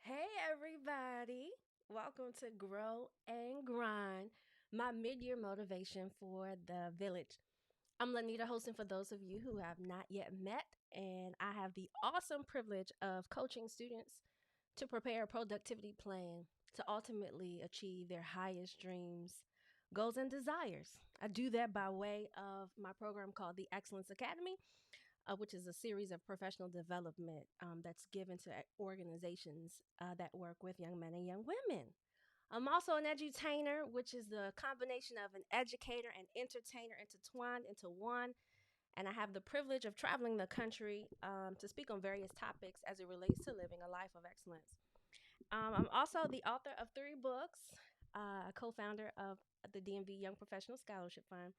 Hey, everybody. Welcome to Grow and Grind, my mid year motivation for the village. I'm Linnita Hosten for those of you who have not yet met, and I have the awesome privilege of coaching students to prepare a productivity plan to ultimately achieve their highest dreams, goals, and desires. I do that by way of my program called the Excellence Academy, which is a series of professional development that's given to organizations that work with young men and young women. I'm also an edutainer, which is the combination of an educator and entertainer intertwined into one. And I have the privilege of traveling the country to speak on various topics as it relates to living a life of excellence. I'm also the author of 3 books, a co founder of the DMV Young Professional Scholarship Fund,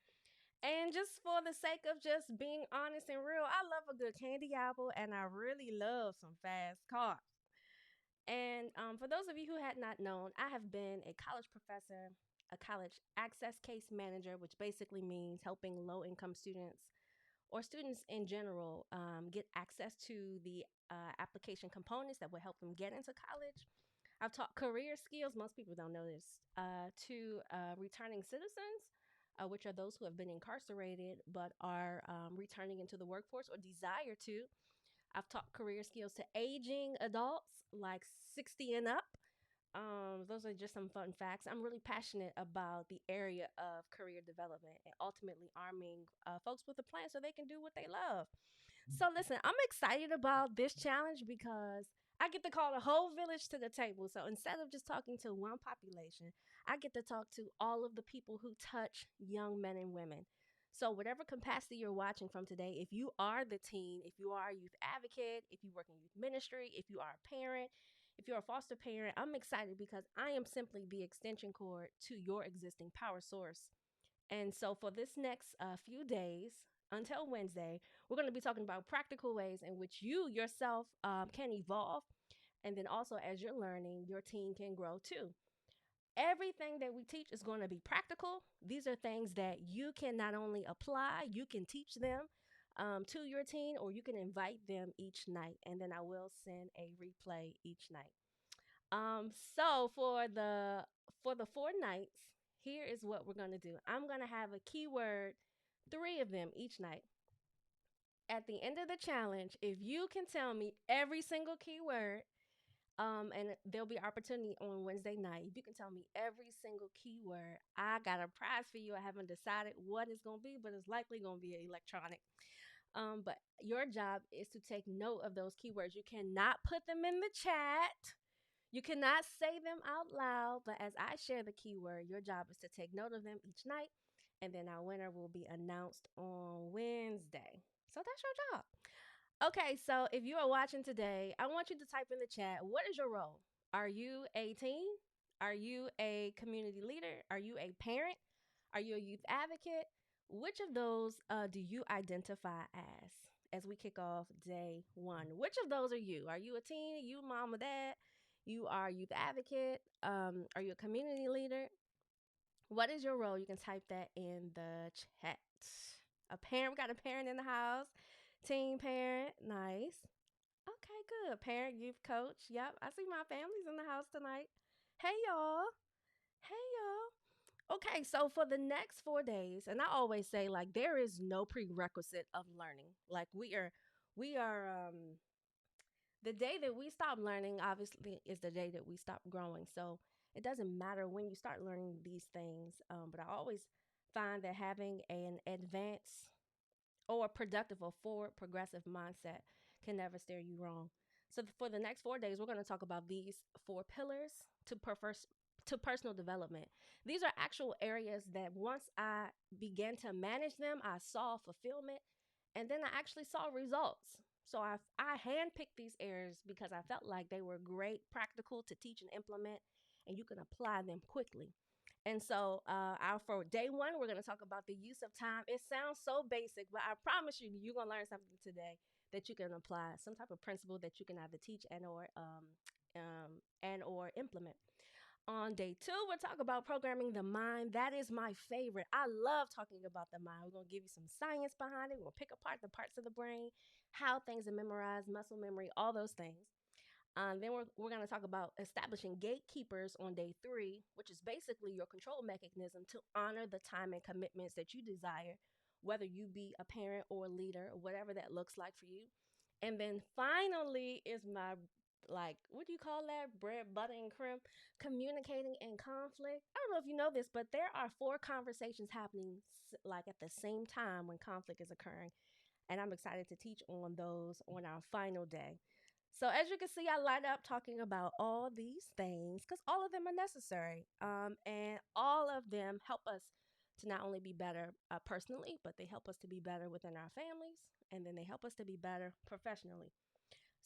and just for the sake of just being honest and real, I love a good candy apple and I really love some fast cars. And for those of you who had not known, I have been a college professor, a college access case manager, which basically means helping low income students or students in general get access to the application components that will help them get into college. I've taught career skills, most people don't know this, to returning citizens, which are those who have been incarcerated but are returning into the workforce or desire to. I've taught career skills to aging adults, like 60 and up. Those are just some fun facts. I'm really passionate about the area of career development and ultimately arming folks with a plan so they can do what they love. So, listen, I'm excited about this challenge because I get to call the whole village to the table. So, instead of just talking to one population, I get to talk to all of the people who touch young men and women. So, whatever capacity you're watching from today, if you are the teen, if you are a youth advocate, if you work in youth ministry, if you are a parent, if you're a foster parent, I'm excited because I am simply the extension cord to your existing power source. And so, for this next few days until Wednesday, we're going to be talking about practical ways in which you yourself can evolve. And then also, as you're learning, your team can grow too. Everything that we teach is going to be practical. These are things that you can not only apply, you can teach them to your team, or you can invite them each night. And then I will send a replay each night. So for the 4 nights, here is what we're gonna do. I'm gonna have a keyword, 3 of them each night. At the end of the challenge, if you can tell me every single keyword, and there'll be opportunity on Wednesday night. If you can tell me every single keyword, I got a prize for you. I haven't decided what it's gonna be, but it's likely gonna be electronic. But your job is to take note of those keywords. You cannot put them in the chat. You cannot say them out loud, but as I share the keyword, your job is to take note of them each night, and then our winner will be announced on Wednesday. So that's your job. Okay, so if you are watching today, I want you to type in the chat, what is your role? Are you a teen? Are you a community leader? Are you a parent? Are you a youth advocate? Which of those do you identify as we kick off day one? Which of those are you? Are you a teen? Are you mom or dad? You are a youth advocate? Are you a community leader? What is your role? You can type that in the chat. A parent, we got a parent in the house. Teen parent, nice. Okay, good. Parent, youth coach. Yep, I see my family's in the house tonight. Hey, y'all. Hey, y'all. Okay, so for the next 4 days, and I always say, like, there is no prerequisite of learning. Like, the day that we stop learning, obviously, is the day that we stop growing. So it doesn't matter when you start learning these things. But I always find that having an advanced or productive or forward progressive mindset can never steer you wrong. So for the next 4 days, we're going to talk about these 4 pillars to personal development. These are actual areas that once I began to manage them, I saw fulfillment, and then I actually saw results. So I handpicked these areas because I felt like they were great, practical to teach and implement, and you can apply them quickly. And so, for day one, we're going to talk about the use of time. It sounds so basic, but I promise you, you're going to learn something today that you can apply, some type of principle that you can either teach and or implement. On day two, we'll talk about programming the mind. That is my favorite. I love talking about the mind. We're going to give you some science behind it. We'll pick apart the parts of the brain, how things are memorized, muscle memory, all those things. Then we're going to talk about establishing gatekeepers on day three, which is basically your control mechanism to honor the time and commitments that you desire, whether you be a parent or a leader, or whatever that looks like for you. And then finally is my, like, what do you call that? Bread, butter, and creme. Communicating in conflict. I don't know if you know this, but there are four conversations happening like at the same time when conflict is occurring. And I'm excited to teach on those on our final day. So, as you can see, I light up talking about all these things because all of them are necessary. And all of them help us to not only be better personally, but they help us to be better within our families, and then they help us to be better professionally.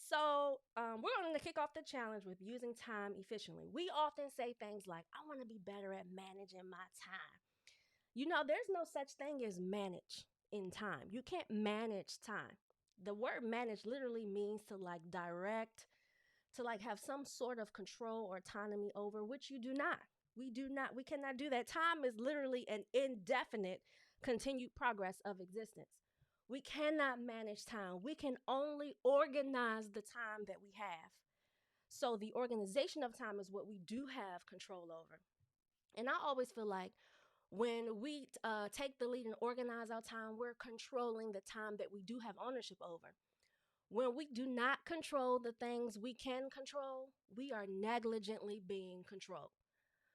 So, we're going to kick off the challenge with using time efficiently. We often say things like, I want to be better at managing my time. You know, there's no such thing as manage in time. You can't manage time. The word manage literally means to like direct, to like have some sort of control or autonomy over, which you do not. We cannot do that. Time is literally an indefinite continued progress of existence. We cannot manage time. We can only organize the time that we have. So the organization of time is what we do have control over. And I always feel like when we take the lead and organize our time, we're controlling the time that we do have ownership over. When we do not control the things we can control, we are negligently being controlled.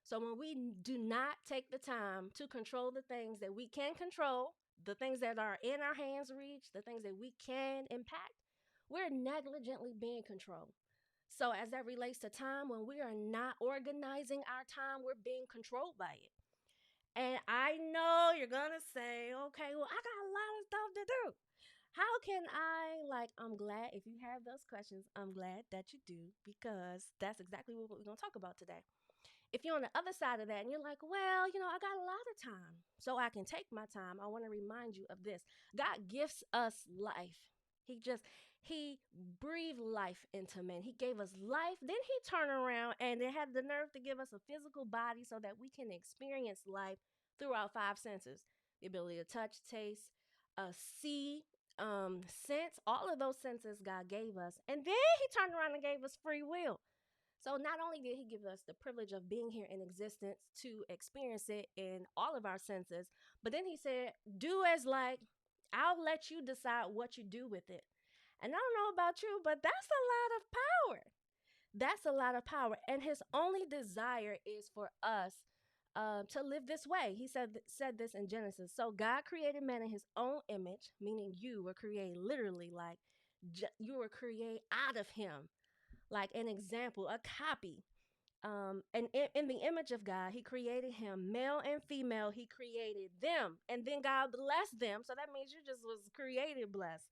So when we do not take the time to control the things that we can control, the things that are in our hands reach, the things that we can impact, we're negligently being controlled. So as that relates to time, when we are not organizing our time, we're being controlled by it. And I know you're gonna say, okay, well, I got a lot of stuff to do. How can I, like, I'm glad if you have those questions, I'm glad that you do, because that's exactly what we're gonna talk about today. If you're on the other side of that and you're like, well, I got a lot of time, so I can take my time, I wanna remind you of this. God gifts us life. He breathed life into men. He gave us life. Then he turned around and it had the nerve to give us a physical body so that we can experience life through our five senses: the ability to touch, taste, see, sense. All of those senses God gave us. And then he turned around and gave us free will. So not only did he give us the privilege of being here in existence to experience it in all of our senses, but then he said, do as like, I'll let you decide what you do with it. And I don't know about you, but that's a lot of power. That's a lot of power. And his only desire is for us to live this way. He said this in Genesis. So God created man in his own image, meaning you were created literally like you were created out of him, like an example, a copy. And in the image of God, he created him, male and female. He created them, and then God blessed them. So that means you just was created blessed.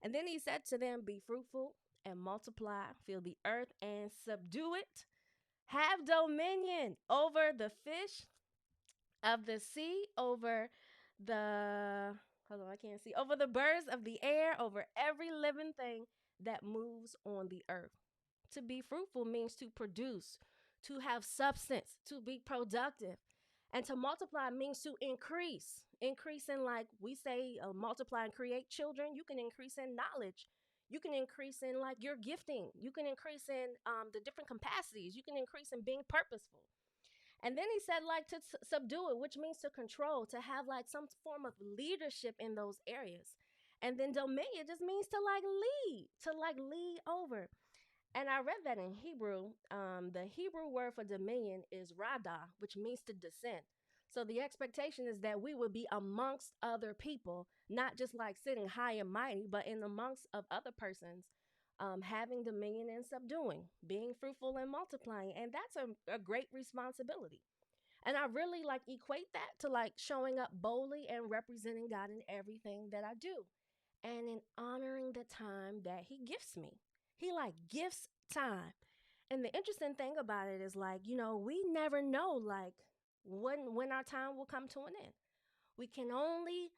And then he said to them, be fruitful and multiply, fill the earth and subdue it. Have dominion over the fish of the sea, over the, hold on, I can't see, over the birds of the air, over every living thing that moves on the earth. To be fruitful means to produce, to have substance, to be productive. And to multiply means to increase. Increase in, like we say, multiply and create children. You can increase in knowledge. You can increase in like your gifting. You can increase in the different capacities. You can increase in being purposeful. And then he said, like, to subdue it, which means to control, to have like some form of leadership in those areas. And then dominion just means to like lead over. And I read that in Hebrew. The Hebrew word for dominion is radah, which means to descend. So the expectation is that we would be amongst other people, not just like sitting high and mighty, but in amongst of other persons, having dominion and subduing, being fruitful and multiplying. And that's a great responsibility. And I really like equate that to like showing up boldly and representing God in everything that I do, and in honoring the time that he gifts me. He like gifts time. And the interesting thing about it is like, we never know like when our time will come to an end. We can only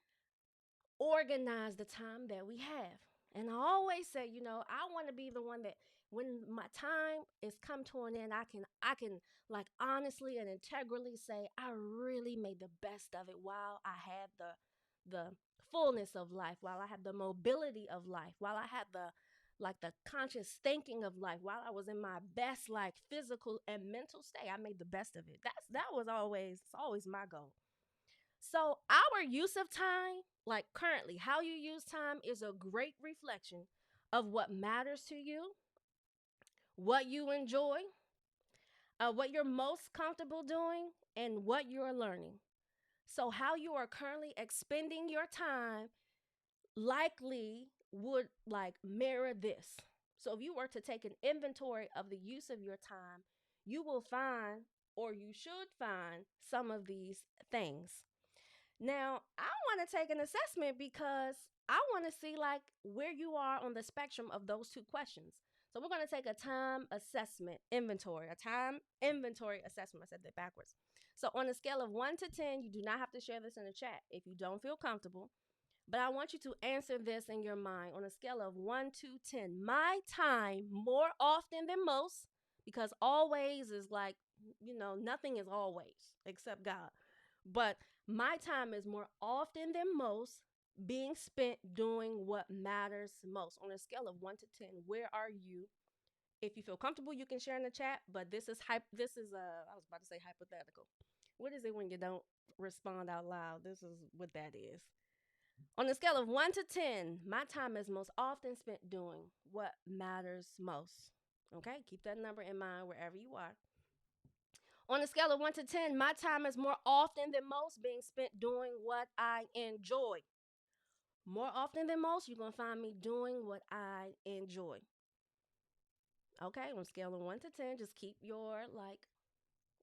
organize the time that we have. And I always say, I want to be the one that when my time is come to an end, I can like honestly and integrally say I really made the best of it while I had the fullness of life, while I had the mobility of life, while I had the conscious thinking of life, while I was in my best like physical and mental state. I made the best of it. That was always it's always my goal. So, our use of time, like currently, how you use time is a great reflection of what matters to you, what you enjoy, what you're most comfortable doing, and what you're learning. So, how you are currently expending your time likely would like mirror this. So, if you were to take an inventory of the use of your time, you will find, or you should find, some of these things. Now, I want to take an assessment because I want to see like where you are on the spectrum of those two questions. So we're going to take a time assessment inventory, a time inventory assessment. I said that backwards. So on a scale of 1 to 10, you do not have to share this in the chat if you don't feel comfortable, but I want you to answer this in your mind on a scale of 1 to 10. My time more often than most, because always is like, nothing is always except God. But my time is more often than most being spent doing what matters most. On a scale of 1 to 10, where are you? If you feel comfortable, you can share in the chat, but I was about to say hypothetical. What is it when you don't respond out loud? This is what that is. On a scale of 1 to 10, my time is most often spent doing what matters most. Okay, keep that number in mind wherever you are. On a scale of 1 to 10, my time is more often than most being spent doing what I enjoy. More often than most, you're going to find me doing what I enjoy. Okay, on a scale of 1 to 10, just keep your, like,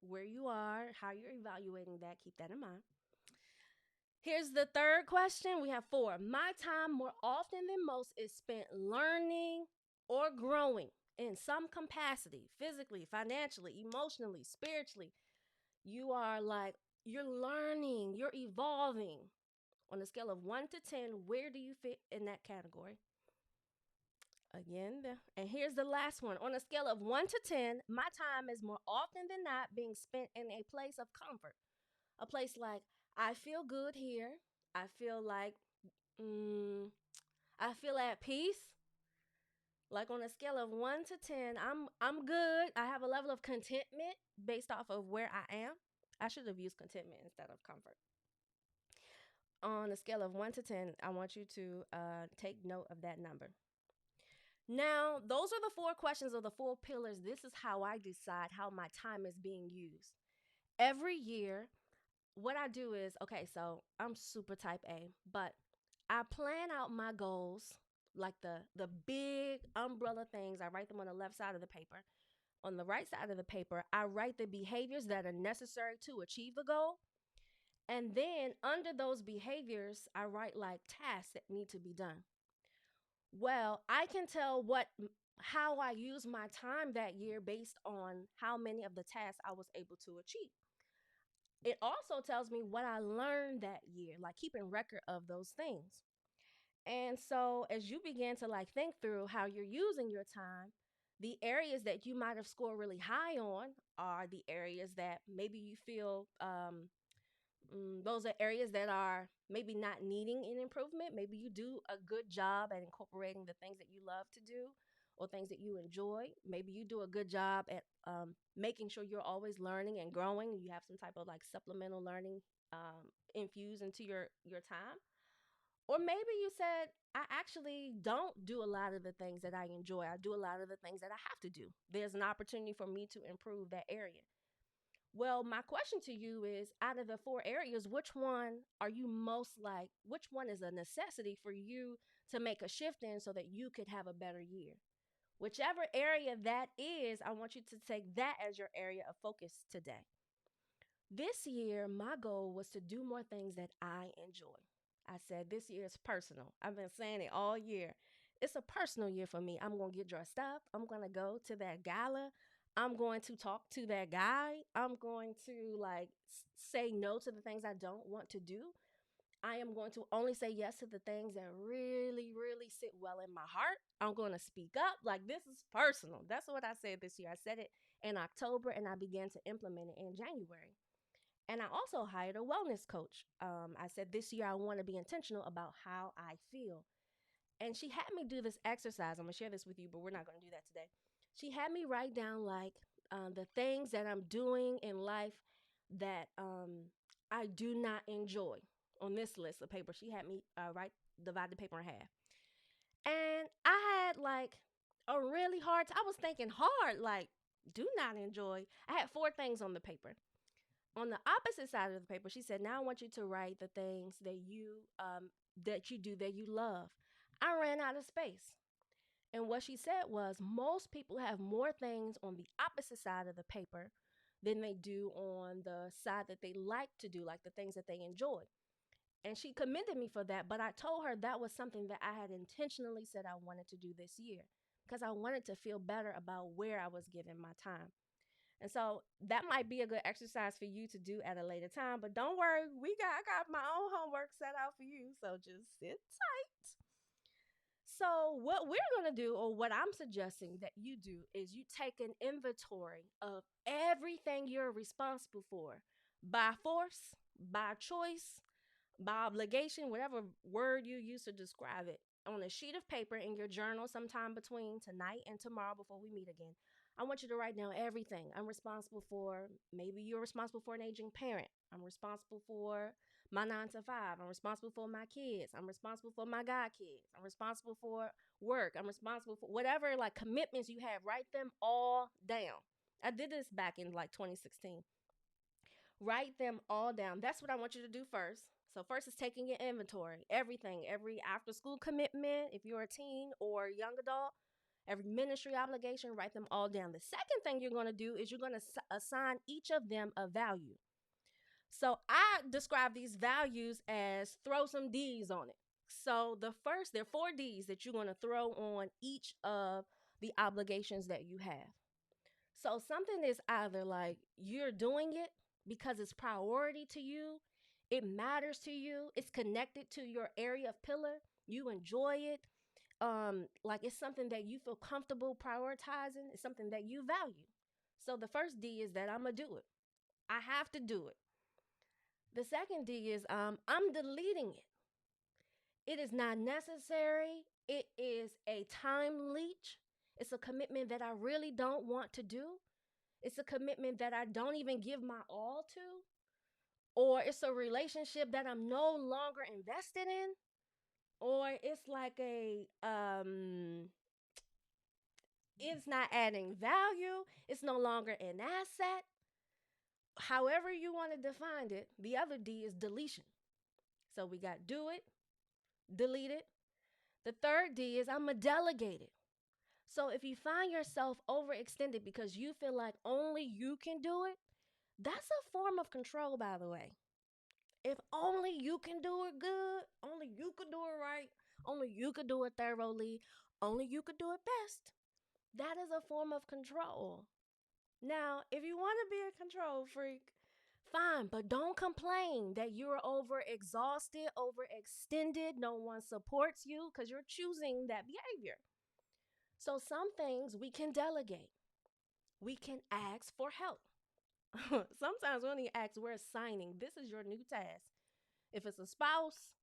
where you are, how you're evaluating that, keep that in mind. Here's the third question. We have four. My time, more often than most, is spent learning or growing in some capacity, physically, financially, emotionally, spiritually. You are like, you're learning, you're evolving. On a scale of 1 to 10, where do you fit in that category? Again, and here's the last one. On a scale of 1 to 10, my time is more often than not being spent in a place of comfort. A place like, I feel good here. I feel like, mm, I feel at peace. Like on a scale of 1 to 10, I'm good. I have a level of contentment based off of where I am. I should have used contentment instead of comfort. On a scale of 1 to 10, I want you to take note of that number. Now, those are the four questions of the four pillars. This is how I decide how my time is being used. Every year, what I do is okay, so I'm super type A, but I plan out my goals, like the big umbrella things. I write them on the left side of the paper. On the right side of the paper, I write the behaviors that are necessary to achieve the goal. And then under those behaviors, I write like tasks that need to be done. Well, I can tell how I use my time that year based on how many of the tasks I was able to achieve. It also tells me what I learned that year, like keeping record of those things. And so as you begin to like think through how you're using your time, the areas that you might have scored really high on are the areas that maybe you feel those are areas that are maybe not needing an improvement. Maybe you do a good job at incorporating the things that you love to do or things that you enjoy. Maybe you do a good job at making sure you're always learning and growing. You have some type of like supplemental learning infused into your time. Or maybe you said, I actually don't do a lot of the things that I enjoy. I do a lot of the things that I have to do. There's an opportunity for me to improve that area. Well, my question to you is out of the four areas, which one are you most like? Which one is a necessity for you to make a shift in so that you could have a better year? Whichever area that is, I want you to take that as your area of focus today. This year, my goal was to do more things that I enjoy. I said this year is personal. I've been saying it all year. It's a personal year for me. I'm going to get dressed up. I'm going to go to that gala. I'm going to talk to that guy. I'm going to like say no to the things I don't want to do. I am going to only say yes to the things that really, really sit well in my heart. I'm going to speak up. Like, this is personal. That's what I said this year. I said it in October and I began to implement it in January. And I also hired a wellness coach. I said this year I want to be intentional about how I feel. And she had me do this exercise. I'm going to share this with you, but we're not going to do that today. She had me write down like the things that I'm doing in life that I do not enjoy on this list of paper. She had me divide the paper in half. And I had like a really hard I was thinking hard, like, do not enjoy. I had four things on the paper. On the opposite side of the paper, she said, now I want you to write the things that you do that you love. I ran out of space. And what she said was most people have more things on the opposite side of the paper than they do on the side that they like to do, like the things that they enjoy. And she commended me for that, but I told her that was something that I had intentionally said I wanted to do this year because I wanted to feel better about where I was giving my time. And so that might be a good exercise for you to do at a later time, but don't worry, I got my own homework set out for you, so just sit tight. So, what we're going to do, or what I'm suggesting that you do, is you take an inventory of everything you're responsible for by force, by choice, by obligation, whatever word you use to describe it, on a sheet of paper in your journal sometime between tonight and tomorrow before we meet again. I want you to write down everything. I'm responsible for, maybe you're responsible for an aging parent. I'm responsible for my 9 to 5. I'm responsible for my kids. I'm responsible for my god kids. I'm responsible for work. I'm responsible for whatever like commitments you have. Write them all down. I did this back in like 2016. Write them all down. That's what I want you to do first. So first is taking your inventory. Everything, every after school commitment, if you're a teen or a young adult, every ministry obligation, write them all down. The second thing you're going to do is you're going to assign each of them a value. So I describe these values as throw some D's on it. So there are 4 D's that you're going to throw on each of the obligations that you have. So something is either like you're doing it because it's priority to you, it matters to you, it's connected to your area of pillar, you enjoy it, like it's something that you feel comfortable prioritizing, it's something that you value. So the first D is that I'm gonna do it. I have to do it. The second D is I'm deleting it. It is not necessary. It is a time leech. It's a commitment that I really don't want to do. It's a commitment that I don't even give my all to. Or it's a relationship that I'm no longer invested in. Or it's like it's not adding value. It's no longer an asset. However you want to define it, the other D is deletion. So we got do it, delete it. The third D is I'm going to delegate it. So if you find yourself overextended because you feel like only you can do it, that's a form of control, by the way. If only you can do it good, only you could do it right, only you could do it thoroughly, only you could do it best, that is a form of control. Now, if you want to be a control freak, fine, but don't complain that you're overexhausted, overextended, no one supports you because you're choosing that behavior. So some things we can delegate. We can ask for help. Sometimes we only ask, we're assigning, this is your new task. If it's a spouse,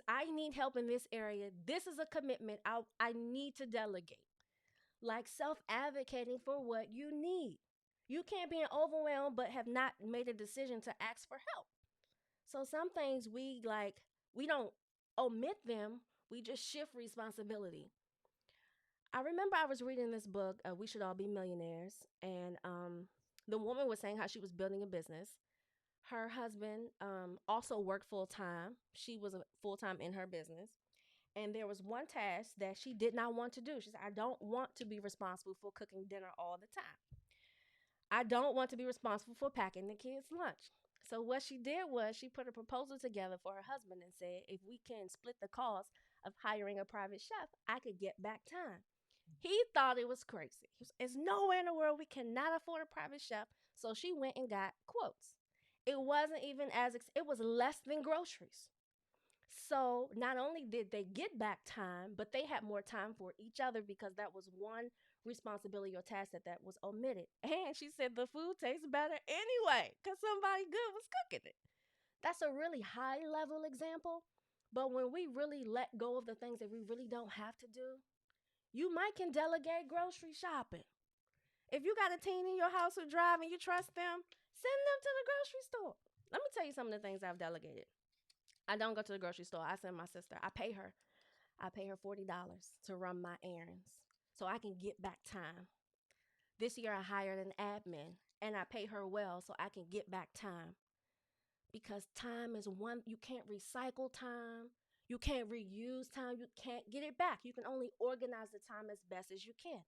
I need help in this area. This is a commitment I need to delegate. Like self-advocating for what you need. You can't be overwhelmed but have not made a decision to ask for help. So some things we don't omit them, we just shift responsibility. I remember I was reading this book, We Should All Be Millionaires, and the woman was saying how she was building a business. Her husband also worked full time. She was full time in her business. And there was one task that she did not want to do. She said, I don't want to be responsible for cooking dinner all the time. I don't want to be responsible for packing the kids' lunch. So what she did was she put a proposal together for her husband and said, if we can split the cost of hiring a private chef, I could get back time. He thought it was crazy. There's nowhere in the world we cannot afford a private chef. So she went and got quotes. It wasn't even it was less than groceries. So not only did they get back time, but they had more time for each other because that was one responsibility or task that was omitted. And she said the food tastes better anyway because somebody good was cooking it. That's a really high level example. But when we really let go of the things that we really don't have to do, you might can delegate grocery shopping. If you got a teen in your house who drive and you trust them, send them to the grocery store. Let me tell you some of the things I've delegated. I don't go to the grocery store. I send my sister. I pay her. I pay her $40 to run my errands so I can get back time. This year I hired an admin and I pay her well so I can get back time. Because time is one, you can't recycle time. You can't reuse time. You can't get it back. You can only organize the time as best as you can.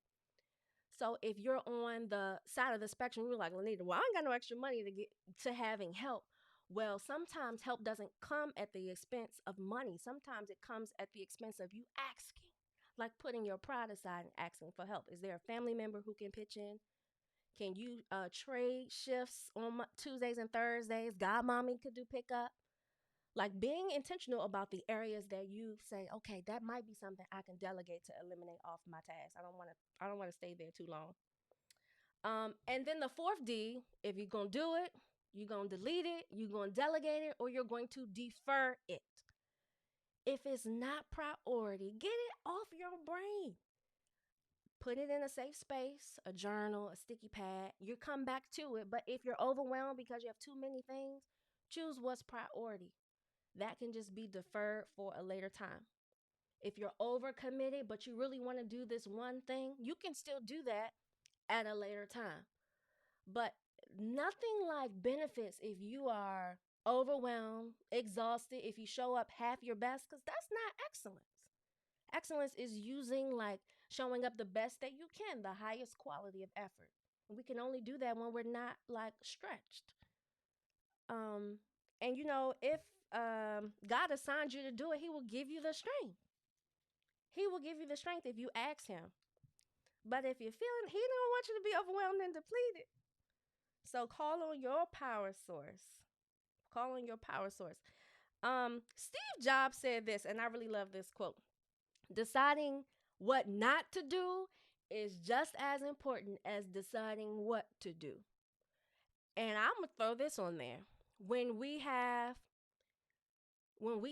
So if you're on the side of the spectrum, you're like, Linnita, well, I ain't got no extra money to get to having help. Well, sometimes help doesn't come at the expense of money. Sometimes it comes at the expense of you asking, like putting your pride aside and asking for help. Is there a family member who can pitch in? Can you trade shifts on Tuesdays and Thursdays? Godmommy could do pickup. Like being intentional about the areas that you say, okay, that might be something I can delegate to eliminate off my task. I don't want to stay there too long. And then the fourth D, if you're gonna do it, you're gonna delete it, you're gonna delegate it, or you're going to defer it. If it's not priority, get it off your brain. Put it in a safe space, a journal, a sticky pad. You come back to it. But if you're overwhelmed because you have too many things, choose what's priority. That can just be deferred for a later time. If you're overcommitted, but you really want to do this one thing, you can still do that at a later time. But nothing like benefits if you are overwhelmed, exhausted, if you show up half your best, because that's not excellence. Excellence is using like showing up the best that you can, the highest quality of effort. We can only do that when we're not like stretched. Um, and if God assigns you to do it, He will give you the strength. He will give you the strength if you ask Him. But if you're feeling, He don't want you to be overwhelmed and depleted. So call on your power source. Call on your power source. Steve Jobs said this, and I really love this quote. Deciding what not to do is just as important as deciding what to do. And I'm going to throw this on there. When we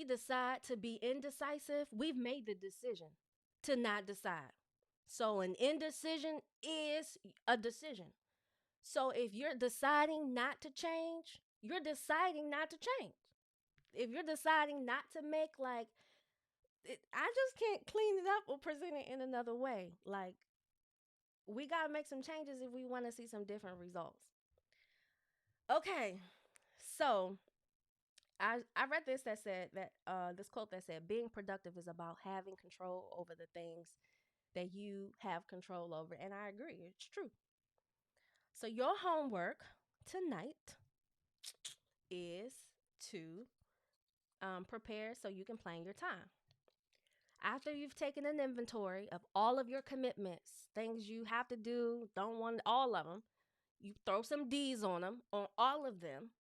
decide to be indecisive, we've made the decision to not decide. So an indecision is a decision. So if you're deciding not to change, you're deciding not to change. If you're deciding not to make I just can't clean it up or present it in another way. Like we got to make some changes if we want to see some different results. Okay. So I read this that said that this quote that said being productive is about having control over the things that you have control over. And I agree. It's true. So your homework tonight is to prepare so you can plan your time. After you've taken an inventory of all of your commitments, things you have to do, don't want all of them, you throw some D's on them, on all of them,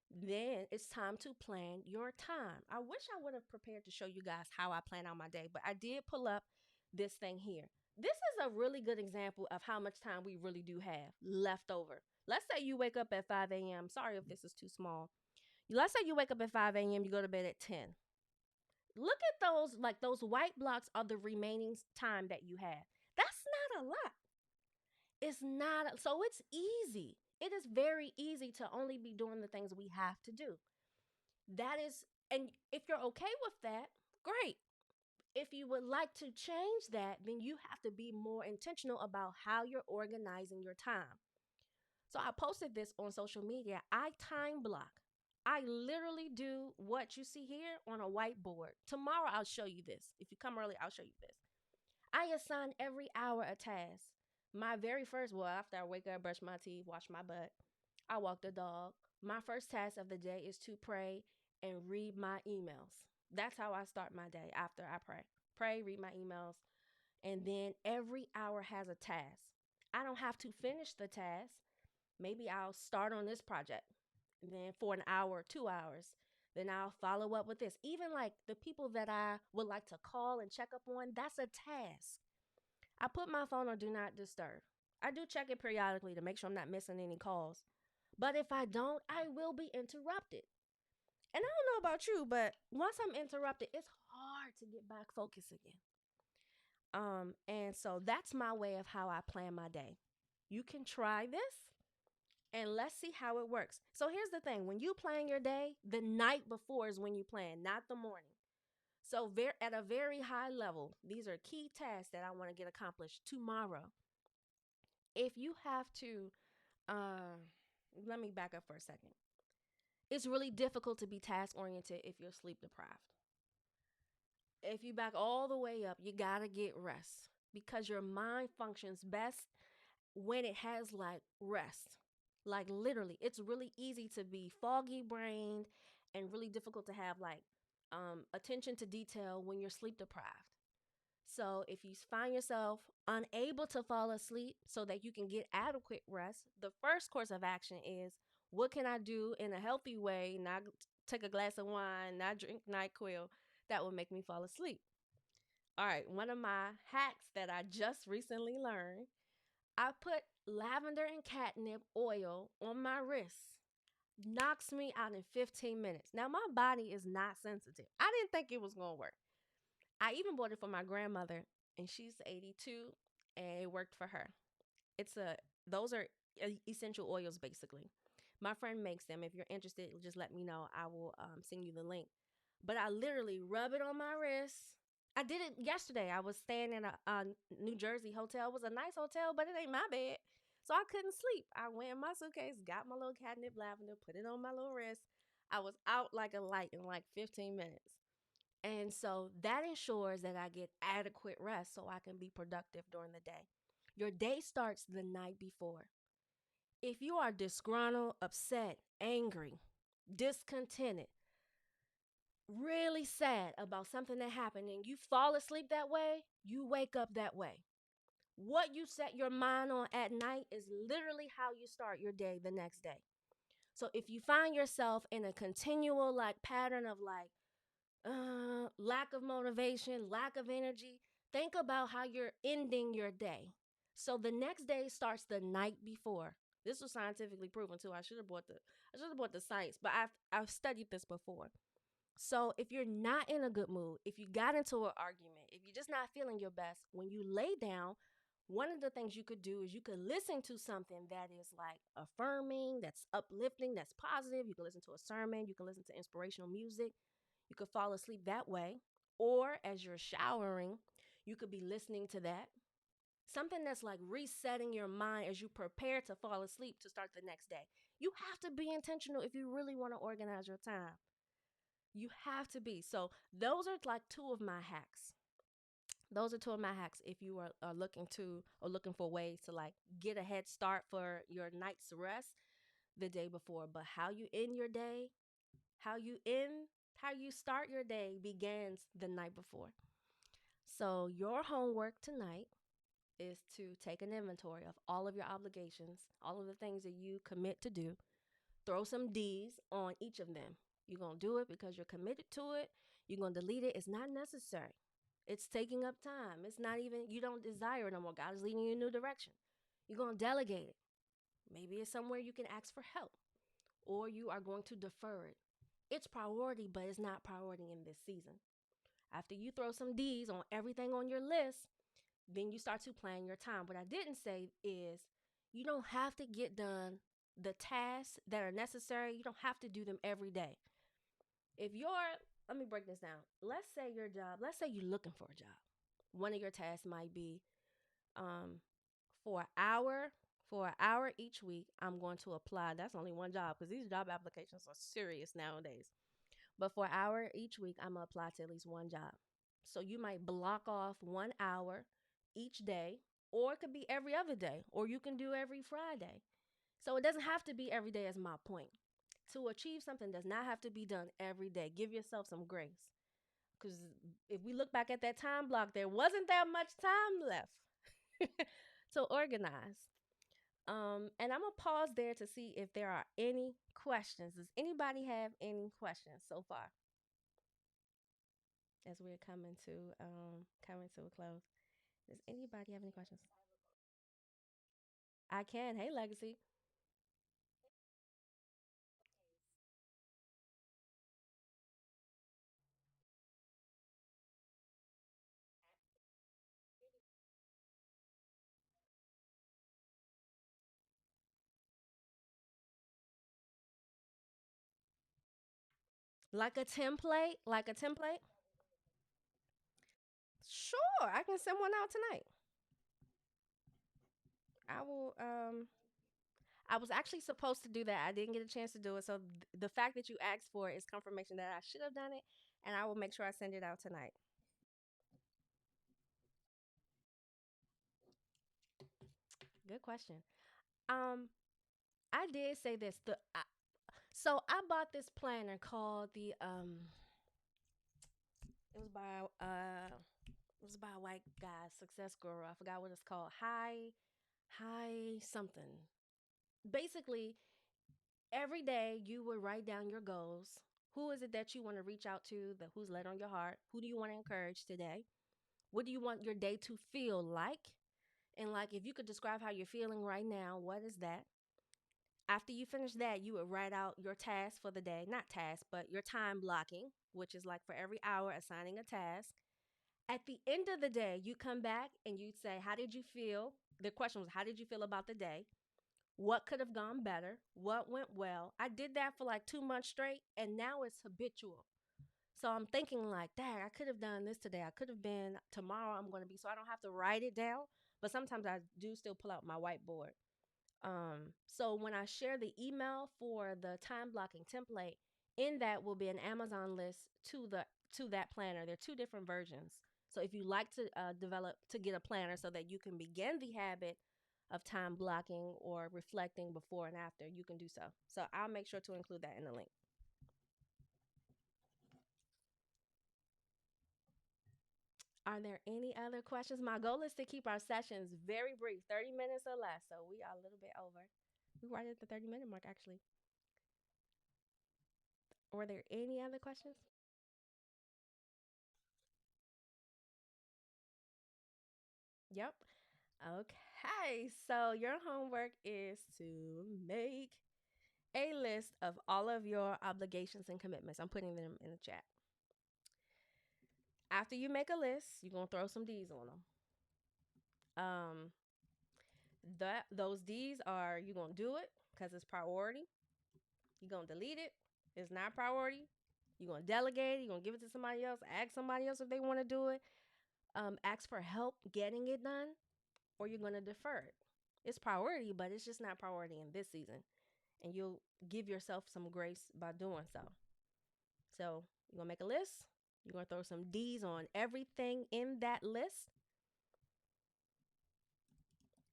then it's time to plan your time. I wish I would have prepared to show you guys how I plan out my day, but I did pull up this thing here. This is a really good example of how much time we really do have left over. Let's say you wake up at 5 a.m. Sorry if this is too small. Let's say you wake up at 5 a.m., you go to bed at 10. Look at those white blocks are the remaining time that you have. That's not a lot. It's not, so it's easy. It is very easy to only be doing the things we have to do. That is, and if you're okay with that, great. If you would like to change that, then you have to be more intentional about how you're organizing your time. So I posted this on social media. I time block. I literally do what you see here on a whiteboard. Tomorrow I'll show you this. If you come early, I'll show you this. I assign every hour a task. My very first, after I wake up, brush my teeth, wash my butt, I walk the dog. My first task of the day is to pray and read my emails. That's how I start my day after I pray. Pray, read my emails, and then every hour has a task. I don't have to finish the task. Maybe I'll start on this project. And then for an hour, 2 hours, Then I'll follow up with this. Even like the people that I would like to call and check up on, that's a task. I put my phone on do not disturb. I do check it periodically to make sure I'm not missing any calls. But if I don't, I will be interrupted. And I don't know about you, but once I'm interrupted, it's hard to get back focused again. And so that's my way of how I plan my day. You can try this and let's see how it works. So here's the thing, when you plan your day, the night before is when you plan, not the morning. So at a very high level, these are key tasks that I want to get accomplished tomorrow. If you have to, uh, let me back up for a second. It's really difficult to be task oriented if you're sleep deprived. If you back all the way up, you gotta get rest because your mind functions best when it has like rest. Like literally, it's really easy to be foggy brained and really difficult to have like attention to detail when you're sleep deprived. So if you find yourself unable to fall asleep so that you can get adequate rest, the first course of action is what can I do in a healthy way, not take a glass of wine, not drink NyQuil, that will make me fall asleep. All right, one of my hacks that I just recently learned, I put lavender and catnip oil on my wrist. Knocks me out in 15 minutes. Now, my body is not sensitive. I didn't think it was going to work. I even bought it for my grandmother, and she's 82, and it worked for her. It's a those are essential oils basically. My friend makes them. If you're interested, just let me know. I will send you the link. But I literally rub it on my wrist. I did it yesterday. I was staying in a New Jersey hotel. It was a nice hotel, but it ain't my bed. So I couldn't sleep. I went in my suitcase, got my little catnip lavender, put it on my little wrist. I was out like a light in like 15 minutes. And so that ensures that I get adequate rest so I can be productive during the day. Your day starts the night before. If you are disgruntled, upset, angry, discontented, really sad about something that happened and you fall asleep that way, you wake up that way. What you set your mind on at night is literally how you start your day the next day. So if you find yourself in a continual like pattern of like lack of motivation, lack of energy, think about how you're ending your day. So the next day starts the night before. This was scientifically proven too. I should have bought the science, but I've studied this before. So if you're not in a good mood, if you got into an argument, if you're just not feeling your best, when you lay down, one of the things you could do is you could listen to something that is like affirming, that's uplifting, that's positive. You can listen to a sermon, you can listen to inspirational music. You could fall asleep that way. Or as you're showering, you could be listening to that. Something that's like resetting your mind as you prepare to fall asleep to start the next day. You have to be intentional if you really want to organize your time. You have to be. So those are like two of my hacks. Those are two of my hacks if you are looking to or looking for ways to like get a head start for your night's rest the day before. But how you end your day, how you end, how you start your day begins the night before. So your homework tonight is to take an inventory of all of your obligations, all of the things that you commit to do. Throw some D's on each of them. You're going to do it because you're committed to it. You're going to delete it. It's not necessary. It's taking up time. It's not even, you don't desire it no more. God is leading you in a new direction. You're going to delegate it. Maybe it's somewhere you can ask for help, or you are going to defer it. It's priority, but it's not priority in this season. After you throw some D's on everything on your list, then you start to plan your time. What I didn't say is you don't have to get done the tasks that are necessary. You don't have to do them every day. If you're, let me break this down. Let's say you're looking for a job. One of your tasks might be um, for an hour, each week, I'm going to apply. That's only one job because these job applications are serious nowadays. But for an hour each week, I'm going to apply to at least one job. So you might block off 1 hour each day, or it could be every other day, or you can do every Friday. So it doesn't have to be every day, is my point. To achieve something does not have to be done every day. Give yourself some grace. Because if we look back at that time block, there wasn't that much time left to organize. And I'm going to pause there to see if there are any questions. Does anybody have any questions so far as we're coming to a close? Does anybody have any questions? I can. Hey, Legacy. Like a template? Like a template? Sure, I can send one out tonight. I will. I was actually supposed to do that. I didn't get a chance to do it. So the fact that you asked for it is confirmation that I should have done it, and I will make sure I send it out tonight. Good question. Um, I did say this. So I bought this planner called the It was by a white guy, success guru. I forgot what it's called. High something. Basically, every day you would write down your goals. Who is it that you want to reach out to? Who's led on your heart? Who do you want to encourage today? What do you want your day to feel like? And like, if you could describe how you're feeling right now, what is that? After you finish that, you would write out your task for the day. Not task, but your time blocking, which is like for every hour assigning a task. At the end of the day, you come back and you say, how did you feel? The question was, how did you feel about the day? What could have gone better? What went well? I did that for like 2 months straight, and now it's habitual. So I'm thinking like, dang, I could have done this today. I could have been tomorrow. I'm going to be, so I don't have to write it down. But sometimes I do still pull out my whiteboard. So when I share the email for the time blocking template, in that will be an Amazon list to that planner. There are two different versions. So if you like to develop to get a planner so that you can begin the habit of time blocking or reflecting before and after, you can do so. So I'll make sure to include that in the link. Are there any other questions? My goal is to keep our sessions very brief, 30 minutes or less. So we are a little bit over. We're right at the 30-minute mark, actually. Were there any other questions? Yep. Okay. So your homework is to make a list of all of your obligations and commitments. I'm putting them in the chat. After you make a list, you're going to throw some D's on them. Um, those D's are you're going to do it because it's priority. You're going to delete it. It's not priority. You're going to delegate it. You're going to give it to somebody else. Ask somebody else if they want to do it. Ask for help getting it done, or you're going to defer it. It's priority, but it's just not priority in this season. And you'll give yourself some grace by doing so. So you're going to make a list. You're going to throw some D's on everything in that list.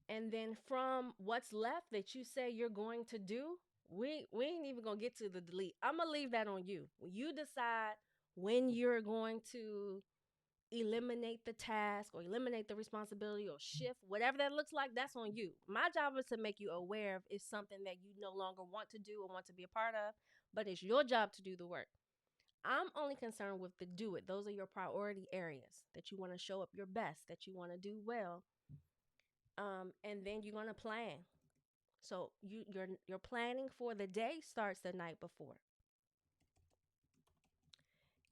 And then from what's left that you say you're going to do, we ain't even gonna get to the delete. I'm gonna leave that on you. When you decide when you're going to eliminate the task or eliminate the responsibility or shift, whatever that looks like, that's on you. My job is to make you aware of it's something that you no longer want to do or want to be a part of, but it's your job to do the work. I'm only concerned with the do it. Those are your priority areas that you want to show up your best, that you want to do well. And then you're gonna plan. So your planning for the day starts the night before.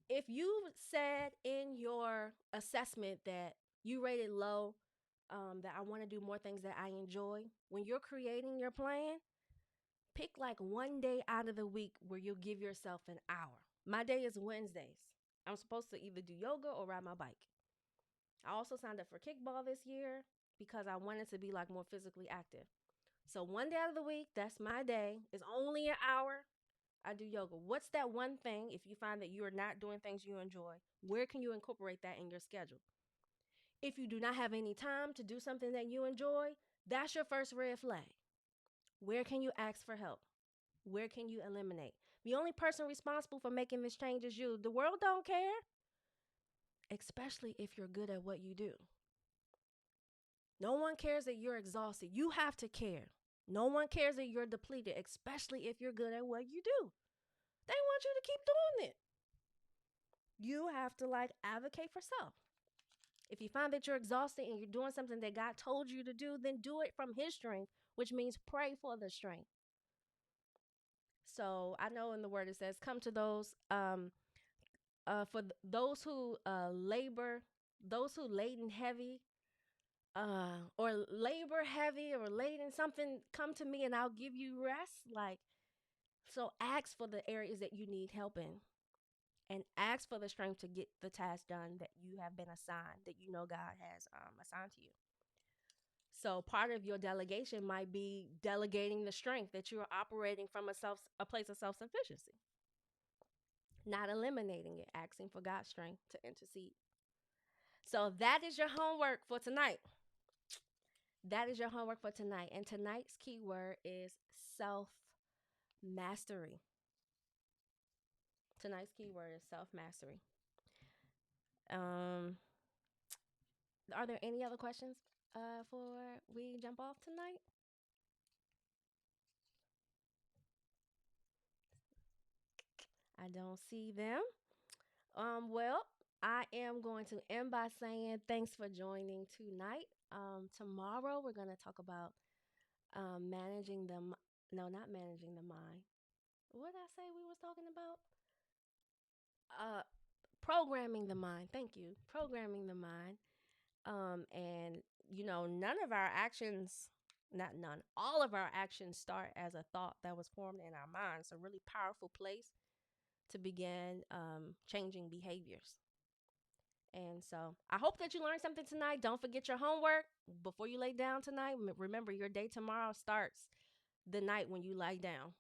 If you said in your assessment that you rated low, that I want to do more things that I enjoy, when you're creating your plan, pick like one day out of the week where you'll give yourself an hour. My day is Wednesdays. I'm supposed to either do yoga or ride my bike. I also signed up for kickball this year because I wanted to be like more physically active. So one day out of the week, that's my day. It's only an hour. I do yoga. What's that one thing, if you find that you are not doing things you enjoy, where can you incorporate that in your schedule? If you do not have any time to do something that you enjoy, that's your first red flag. Where can you ask for help? Where can you eliminate? The only person responsible for making this change is you. The world don't care, especially if you're good at what you do. No one cares that you're exhausted. You have to care. No one cares that you're depleted, especially if you're good at what you do. They want you to keep doing it. You have to like advocate for self. If you find that you're exhausted and you're doing something that God told you to do, then do it from His strength, which means pray for the strength. So I know in the Word it says, "Come to those those who labor, those who laden heavy, or labor heavy or laden something. Come to me, and I'll give you rest." Like, so ask for the areas that you need help in, and ask for the strength to get the task done that you have been assigned, that you know God has assigned to you. So part of your delegation might be delegating the strength that you're operating from a place of self sufficiency, not eliminating it, asking for God's strength to intercede. So that is your homework for tonight. That is your homework for tonight. And tonight's keyword is self mastery. Tonight's keyword is self mastery. Um, are there any other questions before we jump off tonight? I don't see them. Well, I am going to end by saying thanks for joining tonight. Tomorrow we're going to talk about managing the no, not managing the mind. What did I say we was talking about? Programming the mind. Thank you. Programming the mind. And none of our actions, not none, all of our actions start as a thought that was formed in our minds. A really powerful place to begin changing behaviors. And so I hope that you learned something tonight. Don't forget your homework before you lay down tonight. Remember, your day tomorrow starts the night when you lie down.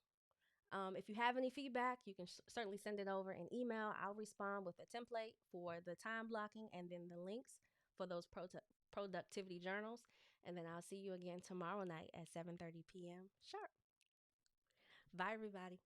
If you have any feedback, you can certainly send it over in email. I'll respond with a template for the time blocking and then the links for those productivity journals. And then I'll see you again tomorrow night at 7:30 p.m. sharp. Bye, everybody.